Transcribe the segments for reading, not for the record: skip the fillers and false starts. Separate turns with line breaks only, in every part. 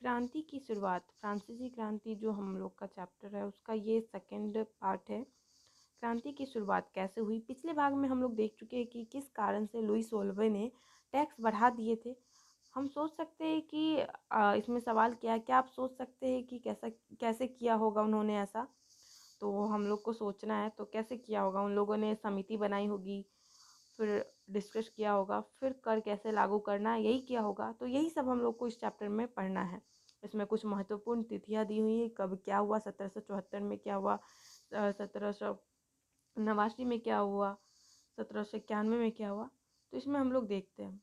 क्रांति की शुरुआत, फ्रांसीसी क्रांति जो हम लोग का चैप्टर है उसका ये सेकंड पार्ट है। क्रांति की शुरुआत कैसे हुई? पिछले भाग में हम लोग देख चुके हैं कि किस कारण से लुई सोलवे ने टैक्स बढ़ा दिए थे। हम सोच सकते हैं कि इसमें सवाल क्या है, क्या आप सोच सकते हैं कि कैसे किया होगा उन्होंने ऐसा? तो हम लोग को सोचना है, तो कैसे किया होगा? उन लोगों ने समिति बनाई होगी, फिर डिस्कस किया होगा, फिर कर कैसे लागू करना है यही किया होगा। तो यही सब हम लोग को इस चैप्टर में पढ़ना है। इसमें कुछ महत्वपूर्ण तिथियां दी हुई हैं, कब क्या हुआ, 1774 में क्या हुआ, 1789 में क्या हुआ, 1791 में क्या हुआ। तो इसमें हम लोग देखते हैं।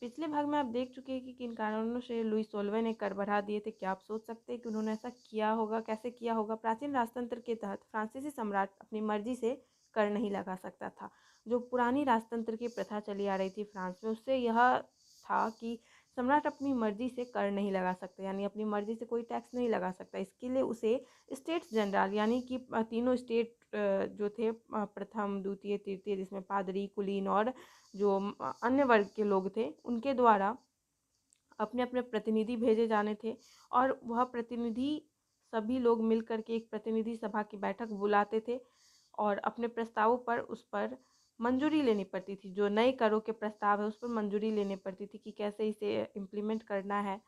पिछले भाग में आप देख चुके हैं कि किन कारणों से लुई सोलवे ने कर बढ़ा दिए थे। क्या आप सोच सकते हैं कि उन्होंने ऐसा किया होगा? कैसे किया होगा? प्राचीन राजतंत्र के तहत फ्रांसीसी सम्राट अपनी मर्जी से कर नहीं लगा सकता था। जो पुरानी राजतंत्र की प्रथा चली आ रही थी फ्रांस में, उससे यह था कि सम्राट अपनी मर्जी से कर नहीं लगा सकता, यानी अपनी मर्जी से कोई टैक्स नहीं लगा सकता। इसके लिए उसे स्टेट्स जनरल यानी कि तीनों स्टेट जो थे, प्रथम द्वितीय तृतीय, जिसमें पादरी, कुलीन और जो अन्य वर्ग के लोग थे, उनके द्वारा अपने अपने प्रतिनिधि भेजे जाने थे। और वह प्रतिनिधि सभी लोग मिल करके एक प्रतिनिधि सभा की बैठक बुलाते थे और अपने प्रस्तावों पर उस पर मंजूरी लेनी पड़ती थी। जो नए करों के प्रस्ताव है उस पर मंजूरी लेनी पड़ती थी कि कैसे इसे इम्प्लीमेंट करना है।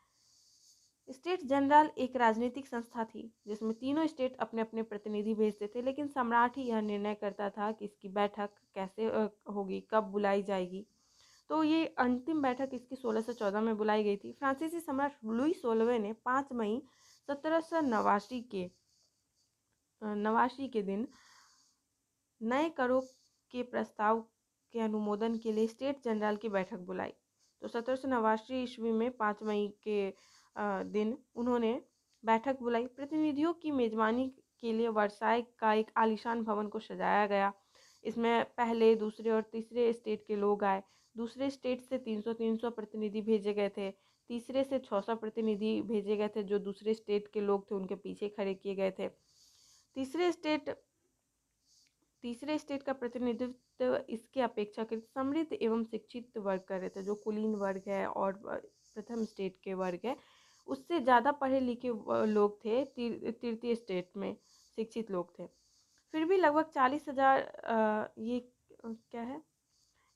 स्टेट जनरल एक राजनीतिक संस्था थी जिसमें तीनों स्टेट अपने अपने प्रतिनिधि भेजते थे, लेकिन सम्राट ही यह निर्णय करता था कि इसकी बैठक कैसे होगी, कब बुलाई जाएगी। तो ये अंतिम बैठक इसकी 1614 में बुलाई गई थी। फ्रांसीसी सम्राट लुई सोलवे ने 5 मई 1789 के दिन नए करों के प्रस्ताव के अनुमोदन के लिए स्टेट जनरल की बैठक बुलाई। तो 1789 ईस्वी में 5 मई के दिन उन्होंने बैठक बुलाई। प्रतिनिधियों की मेजबानी के लिए वर्साई का एक आलीशान भवन को सजाया गया। इसमें पहले, दूसरे और तीसरे स्टेट के लोग आए। दूसरे स्टेट से 300 प्रतिनिधि भेजे गए थे। तीसरे से 600 प्रतिनिधि भेजे गए थे जो दूसरे स्टेट के लोग थे, उनके पीछे खड़े किए गए थे। तीसरे स्टेट का प्रतिनिधित्व इसके अपेक्षाकृत समृद्ध एवं शिक्षित वर्ग कर रहे थे। जो कुलीन वर्ग है और प्रथम स्टेट के वर्ग है, उससे ज़्यादा पढ़े लिखे लोग थे तृतीय स्टेट में, शिक्षित लोग थे। फिर भी लगभग 40,000 ये क्या है,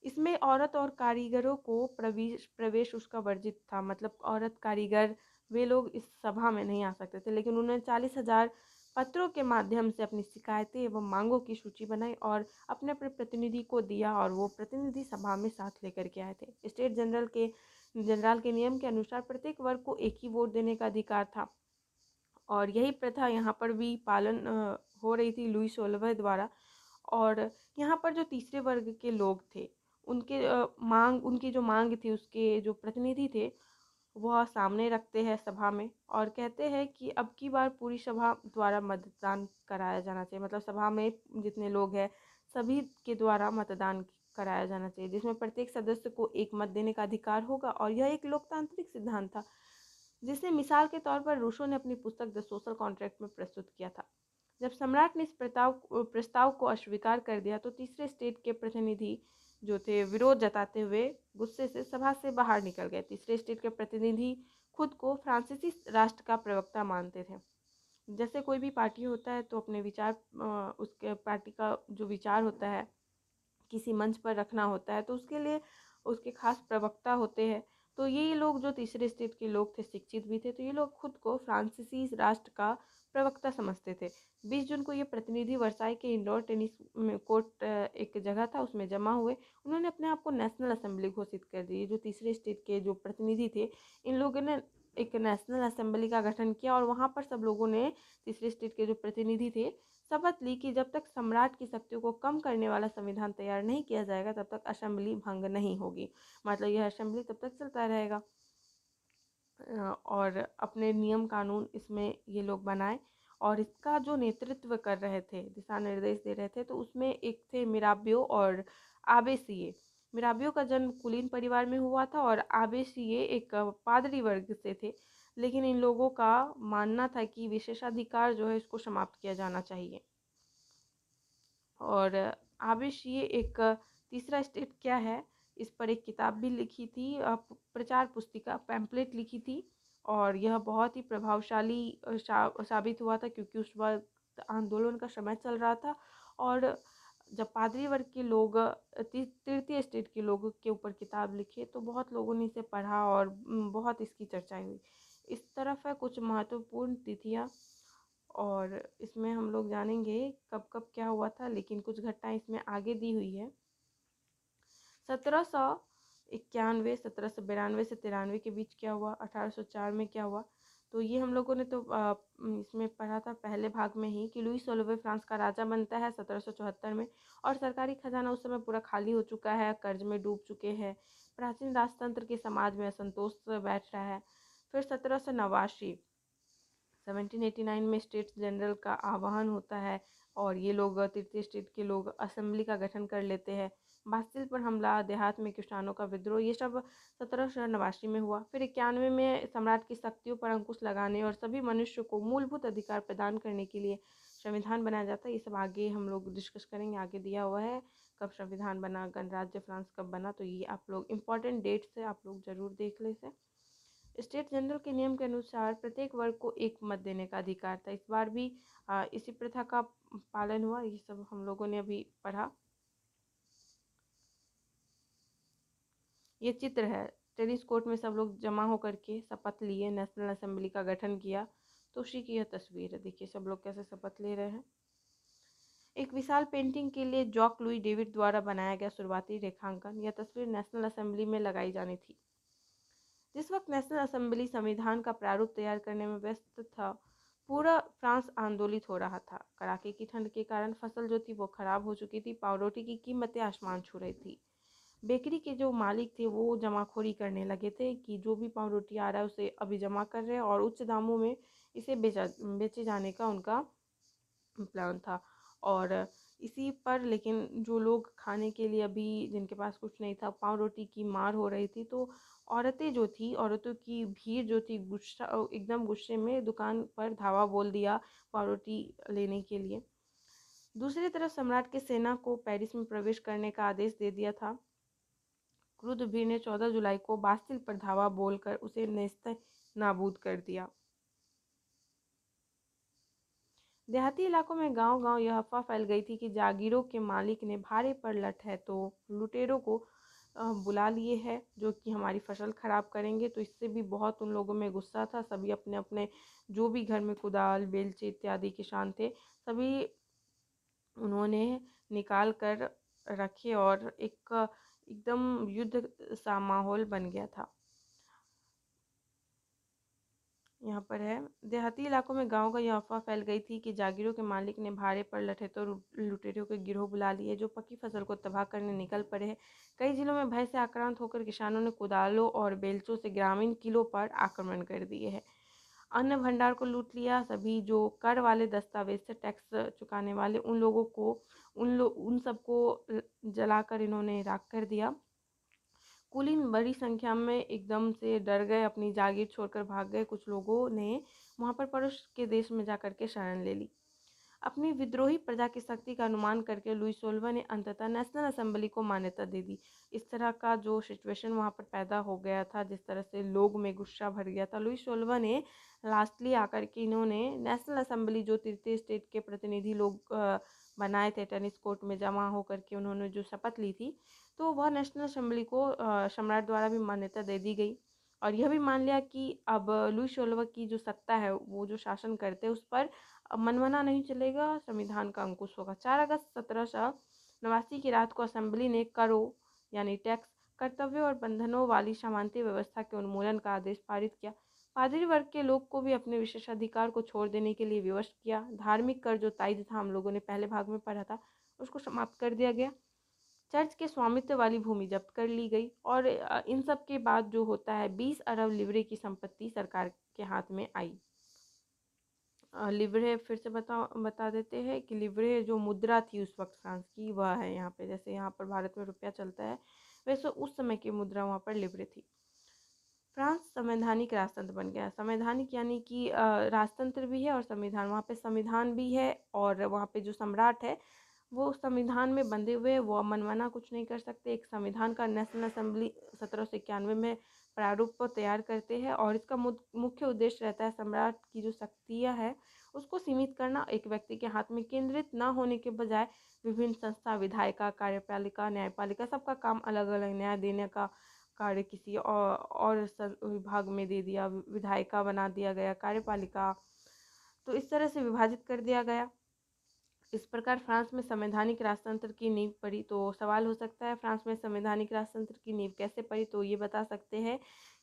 इसमें औरत और कारीगरों को प्रवेश उसका वर्जित था। मतलब औरत कारीगर वे लोग इस सभा में नहीं आ सकते थे। लेकिन उन्होंने 40,000 पत्रों के माध्यम से अपनी शिकायतें एवं मांगों की सूची बनाई और अपने अपने प्रतिनिधि को दिया, और वो प्रतिनिधि सभा में साथ लेकर के आए थे। स्टेट जनरल के नियम के अनुसार प्रत्येक वर्ग को एक ही वोट देने का अधिकार था, और यही प्रथा यहाँ पर भी पालन हो रही थी लुई सोलवे द्वारा। और यहाँ पर जो तीसरे वर्ग के लोग थे, उनकी जो मांग थी, उसके जो प्रतिनिधि थे, वह सामने रखते हैं सभा में और कहते हैं कि अब की बार पूरी सभा द्वारा मतदान कराया जाना चाहिए। मतलब सभा में जितने लोग हैं सभी के द्वारा मतदान कराया जाना चाहिए, जिसमें प्रत्येक सदस्य को एक मत देने का अधिकार होगा। और यह एक लोकतांत्रिक सिद्धांत था, जिसे मिसाल के तौर पर रूसो ने अपनी पुस्तक द सोशल कॉन्ट्रैक्ट में प्रस्तुत किया था। जब सम्राट ने इस प्रस्ताव को अस्वीकार कर दिया तो तीसरे स्टेट के प्रतिनिधि जो थे विरोध जताते हुए गुस्से से सभा से बाहर निकल गए। तीसरे स्टेट के प्रतिनिधि खुद को फ्रांसीसी राष्ट्र का प्रवक्ता मानते थे। जैसे कोई भी पार्टी होता है तो अपने विचार, उसके पार्टी का जो विचार होता है किसी मंच पर रखना होता है, तो उसके लिए उसके खास प्रवक्ता होते हैं। तो ये लोग जो तीसरे स्टेट के लोग थे, शिक्षित भी थे, तो ये लोग खुद को फ्रांसीसी राष्ट्र का प्रवक्ता समझते थे। 20 जून को ये प्रतिनिधि वर्साई के इंडोर टेनिस कोर्ट एक जगह था, उसमें जमा हुए। उन्होंने अपने आप को नेशनल असेंबली घोषित कर दी। जो तीसरे स्टेट के जो प्रतिनिधि थे, इन लोगों ने एक नेशनल असेंबली का गठन किया और वहाँ पर सब लोगों ने, तीसरे स्टेट के जो प्रतिनिधि थे, शपथ ली कि जब तक सम्राट की शक्तियों को कम करने वाला संविधान तैयार नहीं किया जाएगा तब तक असेंबली भंग नहीं होगी। मतलब यह असेंबली तब तक चलता रहेगा। और अपने नियम कानून इसमें ये लोग बनाए, और इसका जो नेतृत्व कर रहे थे, दिशा निर्देश दे रहे थे, तो उसमें एक थे मिराबियो और आबेसिये। मिराबियो का जन्म कुलीन परिवार में हुआ था और आबेसिये एक पादरी वर्ग से थे। लेकिन इन लोगों का मानना था कि विशेषाधिकार जो है इसको समाप्त किया जाना चाहिए। और आबेसिये एक तीसरा स्टेट क्या है इस पर एक किताब भी लिखी थी, प्रचार पुस्तिका पैम्पलेट लिखी थी। और यह बहुत ही प्रभावशाली साबित हुआ था, क्योंकि उस वक्त आंदोलन का समय चल रहा था। और जब पादरी वर्ग के लोग तृतीय स्टेट के लोगों के ऊपर किताब लिखे तो बहुत लोगों ने इसे पढ़ा और बहुत इसकी चर्चा हुई। इस तरफ है कुछ महत्वपूर्ण तिथियाँ, और इसमें हम लोग जानेंगे कब कब क्या हुआ था, लेकिन कुछ घटनाएं इसमें आगे दी हुई है। 1791, 1792 से 93 के बीच क्या हुआ, 1804 में क्या हुआ, तो ये हम लोगों ने तो इसमें पढ़ा था पहले भाग में ही कि लुई सोलहवें फ्रांस का राजा बनता है 1774 में, और सरकारी खजाना उस समय पूरा खाली हो चुका है, कर्ज में डूब चुके हैं, प्राचीन राजतंत्र के समाज में असंतोष बैठ रहा है। फिर 1789 1789 में स्टेट्स जनरल का आह्वान होता है, और ये लोग तृतीय स्टेट के लोग असेंबली का गठन कर लेते हैं। बास्तिल पर हमला, देहात में किसानों का विद्रोह, ये सब 1789 में हुआ। फिर 91 में सम्राट की शक्तियों पर अंकुश लगाने और सभी मनुष्य को मूलभूत अधिकार प्रदान करने के लिए संविधान बनाया जाता है। ये सब आगे हम लोग डिस्कस करेंगे, आगे दिया हुआ है कब संविधान बना, गणराज्य फ्रांस कब बना, तो ये आप लोग इम्पोर्टेंट डेट्स है, आप लोग ज़रूर देख ले इसे। स्टेट जनरल के नियम के अनुसार प्रत्येक वर्ग को एक मत देने का अधिकार था। इस बार भी इसी प्रथा का पालन हुआ, ये सब हम लोगों ने अभी पढ़ा। ये चित्र है, टेनिस कोर्ट में सब लोग जमा होकर के शपथ लिए, नेशनल असेंबली का गठन किया, तो उसी की यह तस्वीर है। देखिए सब लोग कैसे शपथ ले रहे हैं। एक विशाल पेंटिंग के लिए जॉक लुई डेविड द्वारा बनाया गया शुरुआती रेखांकन, यह तस्वीर नेशनल असेंबली में लगाई जानी थी। जिस वक्त नेशनल असेंबली संविधान का प्रारूप तैयार करने में व्यस्त था, पूरा फ्रांस आंदोलित हो रहा था। कड़ाके की ठंड के कारण फसल जो थी वो खराब हो चुकी थी, पावरोटी की कीमतें आसमान छू रही थी। बेकरी के जो मालिक थे वो जमाखोरी करने लगे थे कि जो भी पावरोटी आ रहा है उसे अभी जमा कर रहे हैं, और उच्च दामों में इसे बेचे जाने का उनका प्लान था। और इसी पर लेकिन जो लोग खाने के लिए अभी जिनके पास कुछ नहीं था, पाव रोटी की मार हो रही थी, तो औरतें जो थी, औरतों की भीड़ जो थी, गुस्सा एकदम गुस्से में दुकान पर धावा बोल दिया पाव रोटी लेने के लिए। दूसरी तरफ सम्राट की सेना को पेरिस में प्रवेश करने का आदेश दे दिया था। क्रुद्ध भीड़ ने 14 जुलाई को बास्तिल पर धावा बोलकर उसे नेस्त नाबूद कर दिया। देहाती इलाकों में गांव-गांव यह अफवाह फैल गई थी कि जागीरों के मालिक ने भारे पर लठ है तो लुटेरों को बुला लिए है जो कि हमारी फसल खराब करेंगे। तो इससे भी बहुत उन लोगों में गुस्सा था। सभी अपने अपने जो भी घर में कुदाल, बेलचे इत्यादि किसान थे, सभी उन्होंने निकाल कर रखे और एक एकदम युद्ध सा माहौल बन गया था। यहाँ पर है, देहाती इलाकों में गांव का यह अफवाह फैल गई थी कि जागीरों के मालिक ने भाड़े पर लठे तो लुटेरों के गिरोह बुला लिए जो पकी फसल को तबाह करने निकल पड़े हैं। कई जिलों में भय से आक्रांत होकर किसानों ने कुदालों और बेलचों से ग्रामीण किलों पर आक्रमण कर दिए हैं, अन्न भंडार को लूट लिया। सभी जो कर वाले दस्तावेज से टैक्स चुकाने वाले उन लोगों को उन सबको जलाकर इन्होंने राख कर दिया। कुलीन बड़ी संख्या में एकदम से डर गए, अपनी जागीर छोड़कर भाग गए। कुछ लोगों ने वहां पर पड़ोस के देश में जाकर के शरण ले ली। अपनी विद्रोही प्रजा की शक्ति का अनुमान करके लुई सोलवा ने अंततः नेशनल असेंबली को मान्यता दे दी। इस तरह का जो सिचुएशन वहाँ पर पैदा हो गया था, जिस तरह से लोग में गुस्सा भर गया था, लुई सोलवा ने लास्टली आकर के इन्होंने नेशनल असेंबली जो तृतीय स्टेट के प्रतिनिधि लोग बनाए थे, टेनिस कोर्ट में जमा होकर के उन्होंने जो शपथ ली थी, तो वह नेशनल असेंबली को सम्राट द्वारा भी मान्यता दे दी गई। और यह भी मान लिया कि अब लुई सोलवा की जो सत्ता है, वो जो शासन करते हैं उस पर मनमाना नहीं चलेगा, संविधान का अंकुश होगा। 4 अगस्त 1789 की रात को असेंबली ने करों यानी टैक्स, कर्तव्यों और बंधनों वाली सामंती व्यवस्था के उन्मूलन का आदेश पारित किया। पादरी वर्ग के लोग को भी अपने विशेषाधिकार को छोड़ देने के लिए विवश किया। धार्मिक कर जो ताइद था, हम लोगों ने पहले भाग में पढ़ा था, उसको समाप्त कर दिया गया। चर्च के स्वामित्व वाली भूमि जब्त कर ली गई। और इन सब के बाद जो होता है, 20 अरब लिवरे की संपत्ति सरकार के हाथ में आई। लिवरे फिर से बता देते हैं कि लिवरे जो मुद्रा थी उस वक्त फ्रांस की, वह है यहाँ पे। जैसे यहाँ पर भारत में रुपया चलता है, वैसे उस समय की मुद्रा वहाँ पर लिवरे थी। फ्रांस संवैधानिक राजतंत्र बन गया। संवैधानिक यानी कि राजतंत्र भी है और संविधान, वहाँ पे संविधान भी है, और वहाँ पे जो सम्राट है वो संविधान में बंधे हुए हैं, वो मनमाना कुछ नहीं कर सकते। एक संविधान का नेशनल असेंबली 1791 में प्रारूप तैयार करते हैं और इसका मुख्य उद्देश्य रहता है सम्राट की जो शक्तियाँ है उसको सीमित करना, एक व्यक्ति के हाथ में केंद्रित ना होने के बजाय विभिन्न संस्था, विधायिका, कार्यपालिका, न्यायपालिका, सबका काम अलग अलग, न्याय देने का कार्य किसी और विभाग में दे दिया, विधायिका बना दिया गया, कार्यपालिका, तो इस तरह से विभाजित कर दिया गया। इस प्रकार फ्रांस में संवैधानिक राजतंत्र की नींव पड़ी। तो सवाल हो सकता है फ्रांस में संवैधानिक राजतंत्र की नींव कैसे पड़ी, तो ये बता सकते हैं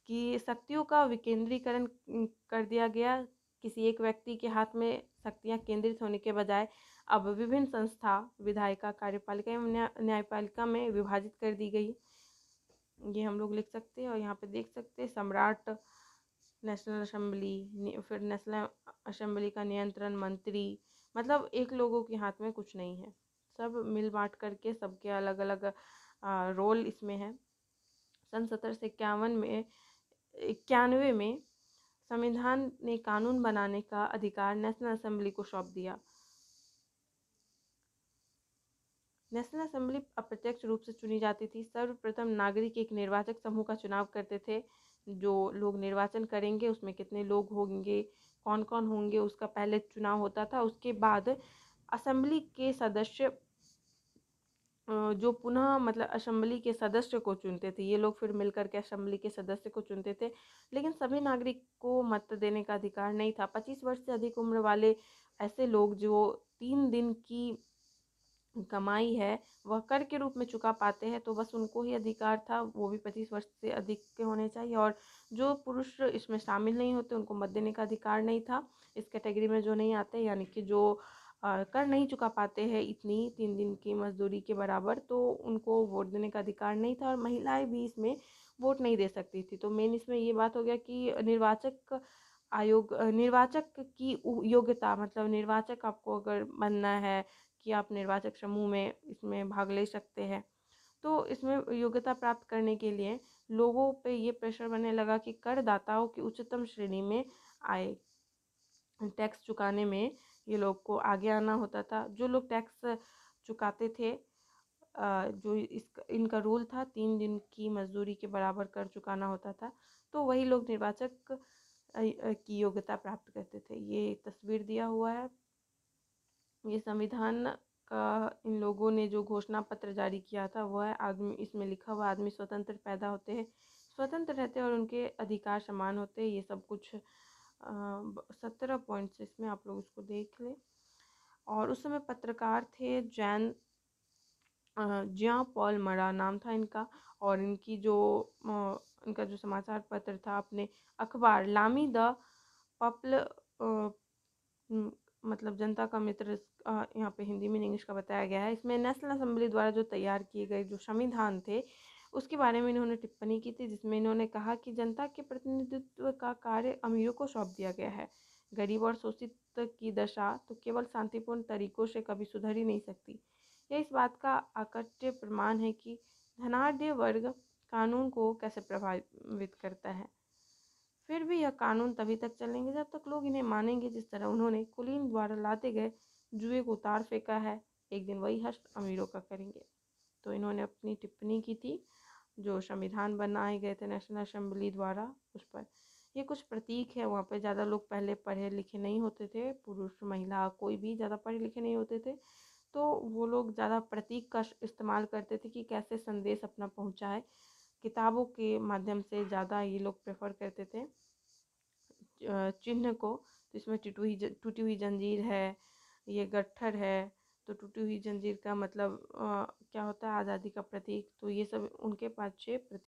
कि शक्तियों का विकेंद्रीकरण कर दिया गया। किसी एक व्यक्ति के हाथ में शक्तियां केंद्रित होने के बजाय अब विभिन्न संस्था, विधायिका, कार्यपालिका एवं न्यायपालिका में विभाजित कर दी गई। ये हम लोग लिख सकते हैं और यहाँ पे देख सकते हैं सम्राट, नेशनल असेंबली, फिर नेशनल असेंबली का नियंत्रण मंत्री, मतलब एक लोगों के हाथ में कुछ नहीं है, सब मिल बांट करके सबके अलग अलग रोल इसमें है। सन 1791 में संविधान ने कानून बनाने का अधिकार नेशनल असेंबली को सौंप दिया। नेशनल असेंबली अप्रत्यक्ष रूप से चुनी जाती थी। सर्वप्रथम नागरिक एक निर्वाचक समूह का चुनाव करते थे। जो लोग निर्वाचन करेंगे उसमें कितने लोग होंगे, कौन कौन होंगे, उसका पहले चुनाव होता था। उसके बाद असेंबली के सदस्य जो पुनः मतलब असेंबली के सदस्य को चुनते थे, ये लोग फिर मिलकर के असेंबली के सदस्य को चुनते थे। लेकिन सभी नागरिक को मत देने का अधिकार नहीं था। 25 वर्ष से अधिक उम्र वाले ऐसे लोग जो 3 दिन की कमाई है वह कर के रूप में चुका पाते हैं, तो बस उनको ही अधिकार था, वो भी 25 वर्ष से अधिक के होने चाहिए। और जो पुरुष इसमें शामिल नहीं होते उनको मत देने का अधिकार नहीं था। इस कैटेगरी में जो नहीं आते, यानी कि जो कर नहीं चुका पाते हैं इतनी 3 दिन की मजदूरी के बराबर, तो उनको वोट देने का अधिकार नहीं था। और महिलाएं भी इसमें वोट नहीं दे सकती थी। तो मेन इसमें ये बात हो गया कि निर्वाचक की योग्यता, मतलब निर्वाचक आपको अगर बनना है कि आप निर्वाचक समूह में इसमें भाग ले सकते हैं, तो इसमें योग्यता प्राप्त करने के लिए लोगों पे ये प्रेशर बनने लगा कि करदाताओं की उच्चतम श्रेणी में आए। टैक्स चुकाने में ये लोग को आगे आना होता था। जो लोग टैक्स चुकाते थे, जो इनका रूल था 3 दिन की मजदूरी के बराबर कर चुकाना होता था, तो वही लोग निर्वाचक की योग्यता प्राप्त करते थे। ये तस्वीर दिया हुआ है। ये संविधान का इन लोगों ने जो घोषणा पत्र जारी किया था वह है, आदमी, इसमें लिखा हुआ आदमी स्वतंत्र पैदा होते हैं, स्वतंत्र रहते हैं और उनके अधिकार समान होते हैं। ये सब कुछ 17 पॉइंट्स इसमें, आप लोग उसको देख लें। और उस समय पत्रकार थे जियां पॉल मरा नाम था इनका। और इनका जो समाचार पत्र था, अपने अखबार लामी द पप्ल, मतलब जनता का मित्र, यहाँ पे हिंदी में इंग्लिश का बताया गया है। इसमें नेशनल असेंबली द्वारा जो तैयार किए गए जो संविधान थे उसके बारे में इन्होंने टिप्पणी की थी, जिसमें इन्होंने कहा कि जनता के प्रतिनिधित्व का कार्य अमीरों को सौंप दिया गया है। गरीब और शोषित की दशा तो केवल शांतिपूर्ण तरीकों से कभी सुधर ही नहीं सकती। यह इस बात का अकट्य प्रमाण है कि धनाढ्य वर्ग कानून को कैसे प्रभावित करता है। फिर भी यह कानून तभी तक चलेंगे जब तक लोग इन्हें मानेंगे। जिस तरह उन्होंने कुलीन द्वारा लाते गए जुए को उतार फेंका है, एक दिन वही हश्र अमीरों का करेंगे। तो इन्होंने अपनी टिप्पणी की थी जो संविधान बनाए गए थे नेशनल असेंबली द्वारा उस पर। ये कुछ प्रतीक है। वहाँ पे ज़्यादा लोग पहले पढ़े लिखे नहीं होते थे, पुरुष महिला कोई भी ज़्यादा पढ़े लिखे नहीं होते थे, तो वो लोग ज़्यादा प्रतीक का इस्तेमाल करते थे कि कैसे संदेश अपना पहुँचाए। किताबों के माध्यम से ज़्यादा ये लोग प्रेफर करते थे चिन्ह को। तो इसमें टूटी हुई जंजीर है, ये गट्ठर है। तो टूटी हुई जंजीर का मतलब क्या होता है, आज़ादी का प्रतीक। तो ये सब उनके 5-6 प्रतीक